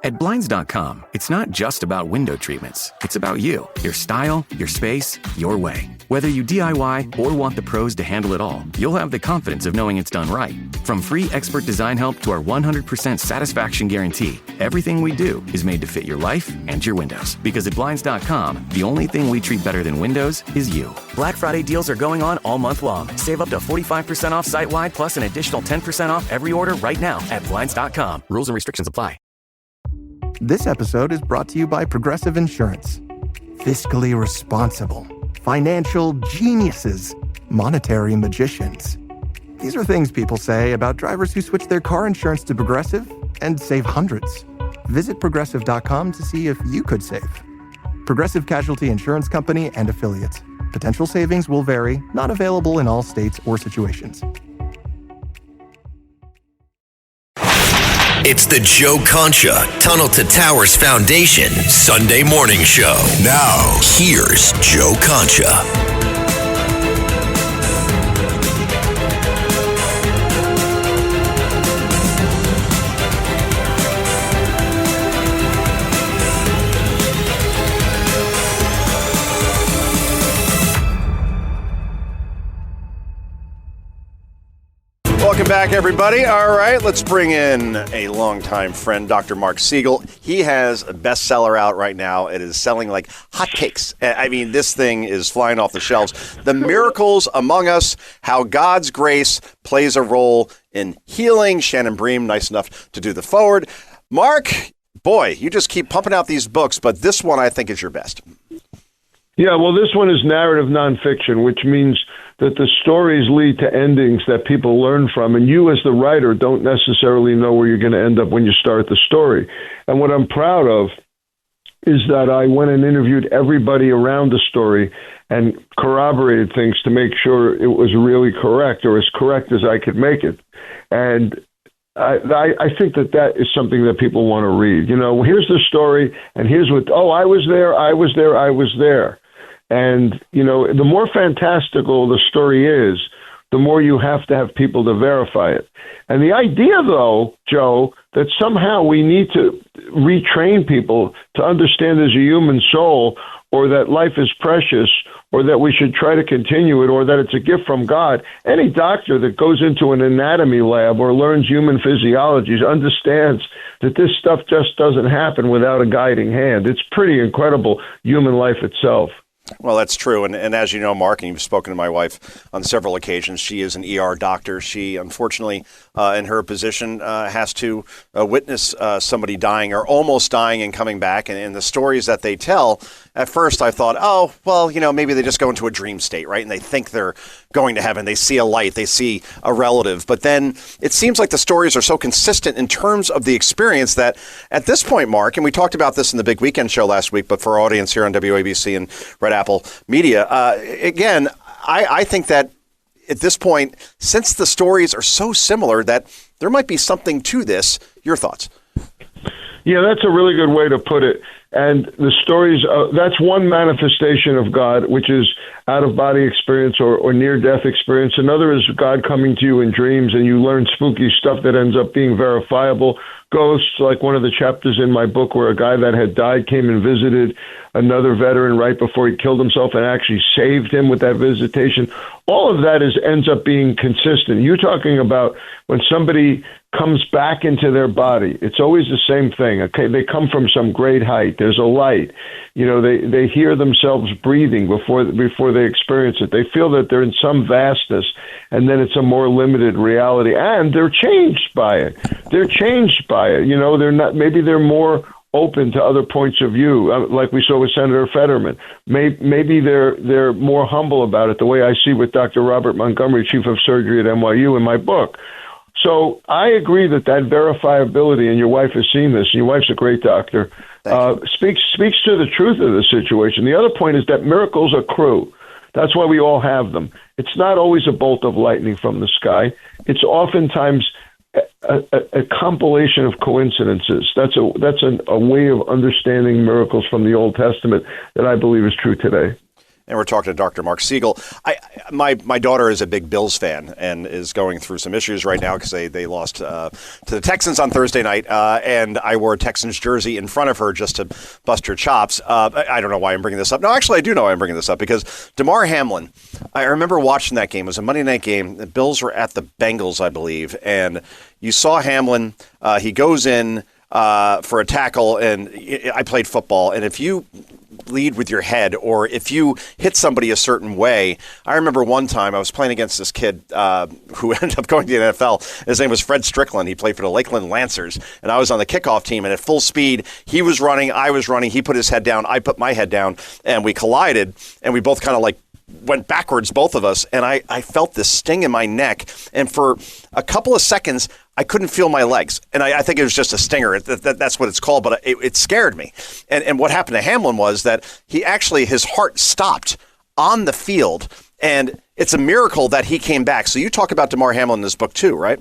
At Blinds.com, it's not just about window treatments. It's about you, your style, your space, your way. Whether you DIY or want the pros to handle it all, you'll have the confidence of knowing it's done right. From free expert design help to our 100% satisfaction guarantee, everything we do is made to fit your life and your windows. Because at Blinds.com, the only thing we treat better than windows is you. Black Friday deals are going on all month long. Save up to 45% off site-wide plus an additional 10% off every order right now at Blinds.com. Rules and restrictions apply. This episode is brought to you by Progressive Insurance. Fiscally responsible, financial geniuses, monetary magicians. These are things people say about drivers who switch their car insurance to Progressive and save hundreds. Visit Progressive.com to see if you could save. Progressive Casualty Insurance Company and Affiliates. Potential savings will vary, not available in all states or situations. It's the Joe Concha Tunnel to Towers Foundation Sunday morning show. Now, here's Joe Concha. Welcome back, everybody. All right, let's bring in a longtime friend, Dr. Marc Siegel. He has a bestseller out right now. It is selling like hotcakes. I mean, this thing is flying off the shelves. The Miracles Among Us, How God's Grace Plays a Role in Healing. Shannon Bream, nice enough to do the forward. Mark, boy, you just keep pumping out these books, but this one I think is your best. Yeah, well, this one is narrative nonfiction, which means that the stories lead to endings that people learn from, and you as the writer don't necessarily know where you're going to end up when you start the story. And what I'm proud of is that I went and interviewed everybody around the story and corroborated things to make sure it was really correct, or as correct as I could make it. And I think that is something that people want to read. You know, here's the story, and here's what, I was there. And, you know, the more fantastical the story is, the more you have to have people to verify it. And the idea, though, Joe, that somehow we need to retrain people to understand there's a human soul, or that life is precious, or that we should try to continue it, or that it's a gift from God. Any doctor that goes into an anatomy lab or learns human physiology understands that this stuff just doesn't happen without a guiding hand. It's pretty incredible, human life itself. Well, that's true. And as you know, Mark, and you've spoken to my wife on several occasions, she is an ER doctor. She, unfortunately, in her position, has to witness somebody dying or almost dying and coming back. And the stories that they tell, at first I thought, oh, well, you know, maybe they just go into a dream state, right? And they think they're going to heaven. They see a light. They see a relative. But then it seems like the stories are so consistent in terms of the experience that at this point, Mark, and we talked about this in the Big Weekend show last week, but for our audience here on WABC and Red Apple Media, again, I think that at this point, since the stories are so similar, that there might be something to this. Your thoughts? Yeah, that's a really good way to put it. And the stories, that's one manifestation of God, which is out-of-body experience or near-death experience. Another is God coming to you in dreams, and you learn spooky stuff that ends up being verifiable. Ghosts, like one of the chapters in my book where a guy that had died came and visited another veteran right before he killed himself and actually saved him with that visitation. All of that ends up being consistent. You're talking about when somebody comes back into their body, it's always the same thing. Okay, they come from some great height. There's a light. You know, they hear themselves breathing before they experience it. They feel that they're in some vastness, and then it's a more limited reality, and they're changed by it. You know, they're not. Maybe they're more open to other points of view, like we saw with Senator Fetterman. Maybe they're more humble about it, the way I see with Dr. Robert Montgomery, chief of surgery at NYU, in my book. So I agree that verifiability, and your wife has seen this, and your wife's a great doctor, speaks to the truth of the situation. The other point is that miracles accrue. That's why we all have them. It's not always a bolt of lightning from the sky. It's oftentimes a compilation of coincidences. That's a way of understanding miracles from the Old Testament that I believe is true today. and we're talking to Dr. Marc Siegel. My daughter is a big Bills fan and is going through some issues right now because they lost to the Texans on Thursday night, and I wore a Texans jersey in front of her just to bust her chops. I don't know why I'm bringing this up. No, actually, I do know why I'm bringing this up, because Damar Hamlin, I remember watching that game. It was a Monday night game. The Bills were at the Bengals, I believe, and you saw Hamlin. He goes in for a tackle, and I played football, and if you lead with your head or if you hit somebody a certain way, I remember one time I was playing against this kid who ended up going to the NFL. His name was Fred Strickland. He played for the Lakeland Lancers, and I was on the kickoff team, and at full speed, he was running, I was running, he put his head down, I put my head down, and we collided, and we both kind of like went backwards, both of us, and I felt this sting in my neck, and for a couple of seconds, I couldn't feel my legs, and I think it was just a stinger. That's what it's called, but it scared me. And what happened to Hamlin was that his heart stopped on the field, and it's a miracle that he came back. So you talk about Damar Hamlin in this book too, right?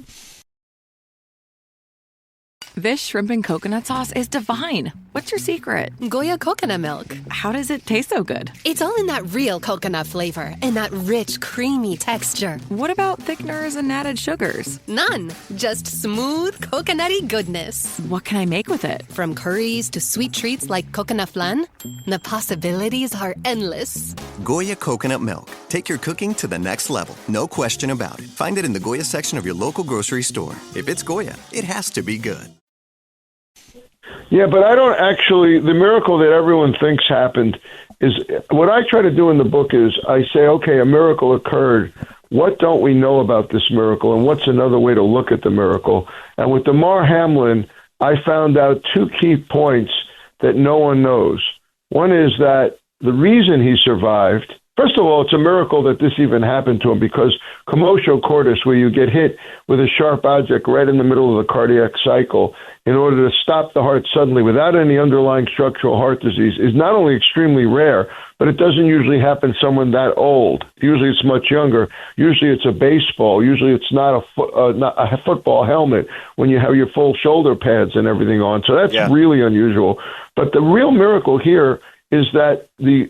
This shrimp and coconut sauce is divine. What's your secret? Goya coconut milk. How does it taste so good? It's all in that real coconut flavor and that rich, creamy texture. What about thickeners and added sugars? None. Just smooth, coconutty goodness. What can I make with it? From curries to sweet treats like coconut flan, the possibilities are endless. Goya coconut milk. Take your cooking to the next level. No question about it. Find it in the Goya section of your local grocery store. If it's Goya, it has to be good. Yeah, but I don't actually, the miracle that everyone thinks happened is, what I try to do in the book is I say, okay, a miracle occurred. What don't we know about this miracle, and what's another way to look at the miracle? And with Damar Hamlin, I found out two key points that no one knows. One is that the reason he survived, first of all, it's a miracle that this even happened to him, because commotio cordis, where you get hit with a sharp object right in the middle of the cardiac cycle, in order to stop the heart suddenly without any underlying structural heart disease, is not only extremely rare, but it doesn't usually happen to someone that old. Usually it's much younger. Usually it's a baseball. Usually it's not a football helmet when you have your full shoulder pads and everything on. So that's really unusual. But the real miracle here is that the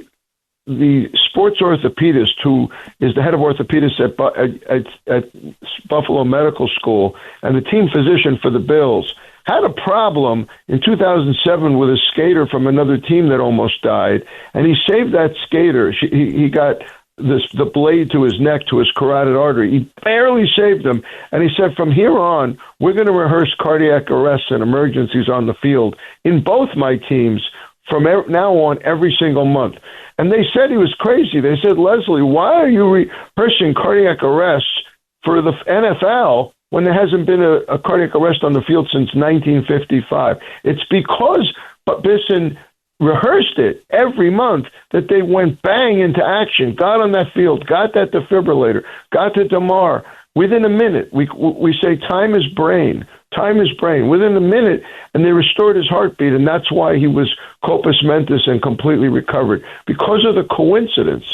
sports orthopedist, who is the head of orthopedics at Buffalo Medical School and the team physician for the Bills, had a problem in 2007 with a skater from another team that almost died, and he saved that skater. He got the blade to his neck, to his carotid artery. He barely saved him, and he said, from here on, we're going to rehearse cardiac arrests and emergencies on the field in both my teams from now on every single month. And they said he was crazy. They said, Leslie, why are you rehearsing cardiac arrests for the NFL when there hasn't been a cardiac arrest on the field since 1955? It's because Bisson rehearsed it every month that they went bang into action, got on that field, got that defibrillator, got to Damar. Within a minute, we say time is brain. Time is brain. Within a minute, and they restored his heartbeat, and that's why he was compos mentis and completely recovered. Because of the coincidence.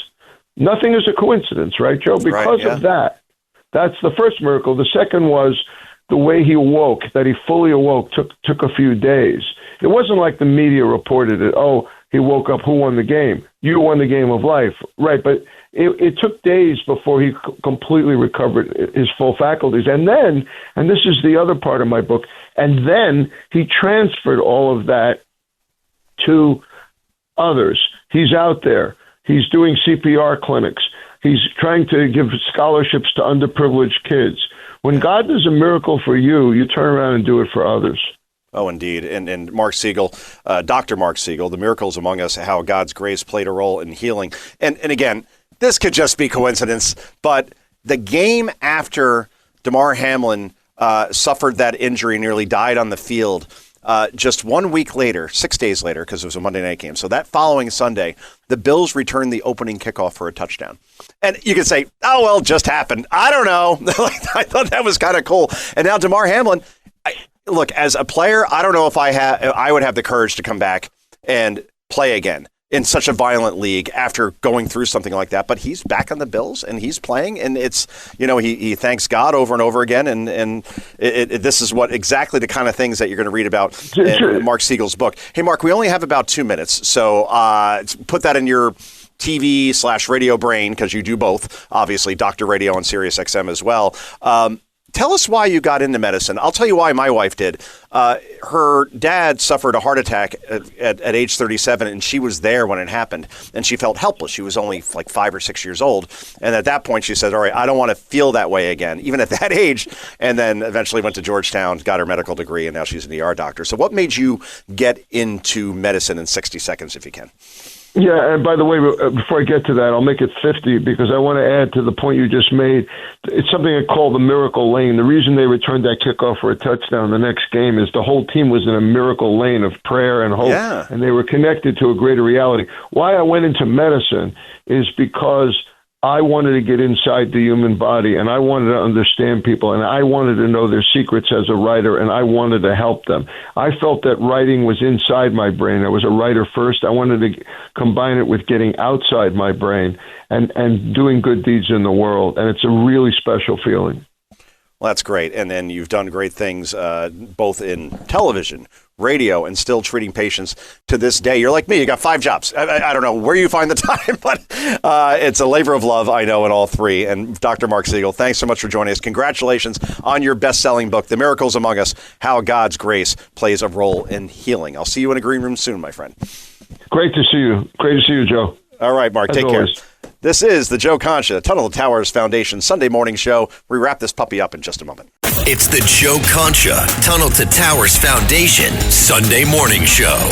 Nothing is a coincidence, right, Joe? Because of that. That's the first miracle. The second was the way he awoke, that he fully awoke, took a few days. It wasn't like the media reported it. Oh, he woke up. Who won the game? You won the game of life. Right, but it took days before he completely recovered his full faculties. And then, and this is the other part of my book, and then he transferred all of that to others. He's out there. He's doing CPR clinics. He's trying to give scholarships to underprivileged kids. When God does a miracle for you, you turn around and do it for others. Oh, indeed. And Marc Siegel, Dr. Marc Siegel, The Miracles Among Us, how God's grace played a role in healing. And again, this could just be coincidence, but the game after Damar Hamlin suffered that injury, nearly died on the field, just 1 week later, 6 days later, because it was a Monday night game. So that following Sunday, the Bills returned the opening kickoff for a touchdown. And you could say, oh, well, just happened. I don't know. I thought that was kind of cool. And now Damar Hamlin, look, as a player, I don't know if I would have the courage to come back and play again in such a violent league after going through something like that. But he's back on the Bills and he's playing, and it's, he thanks God over and over again. And this is exactly the kind of things that you're going to read about in Marc Siegel's book. Hey, Marc, we only have about 2 minutes, so put that in your TV/radio brain, because you do both, obviously, Dr. Radio on Sirius XM as well. Tell us why you got into medicine. I'll tell you why my wife did. Her dad suffered a heart attack at age 37, and she was there when it happened, and she felt helpless. She was only like 5 or 6 years old, and at that point she said, all right, I don't want to feel that way again, even at that age, and then eventually went to Georgetown, got her medical degree, and now she's an ER doctor. So what made you get into medicine in 60 seconds, if you can? Yeah, and by the way, before I get to that, I'll make it 50 because I want to add to the point you just made. It's something I call the miracle lane. The reason they returned that kickoff for a touchdown the next game is the whole team was in a miracle lane of prayer and hope, and they were connected to a greater reality. Why I went into medicine is because I wanted to get inside the human body, and I wanted to understand people, and I wanted to know their secrets as a writer, and I wanted to help them. I felt that writing was inside my brain. I was a writer first. I wanted to combine it with getting outside my brain and doing good deeds in the world, and it's a really special feeling. Well, that's great. And then you've done great things both in television, radio, and still treating patients to this day. You're like me. You got 5 jobs. I don't know where you find the time, but it's a labor of love, I know, in all 3. And Dr. Marc Siegel, thanks so much for joining us. Congratulations on your best-selling book, The Miracles Among Us, How God's Grace Plays a Role in Healing. I'll see you in a green room soon, my friend. Great to see you. Great to see you, Joe. All right, Mark, take care. This is the Joe Concha Tunnel to Towers Foundation Sunday morning show. We wrap this puppy up in just a moment. It's the Joe Concha Tunnel to Towers Foundation Sunday morning show.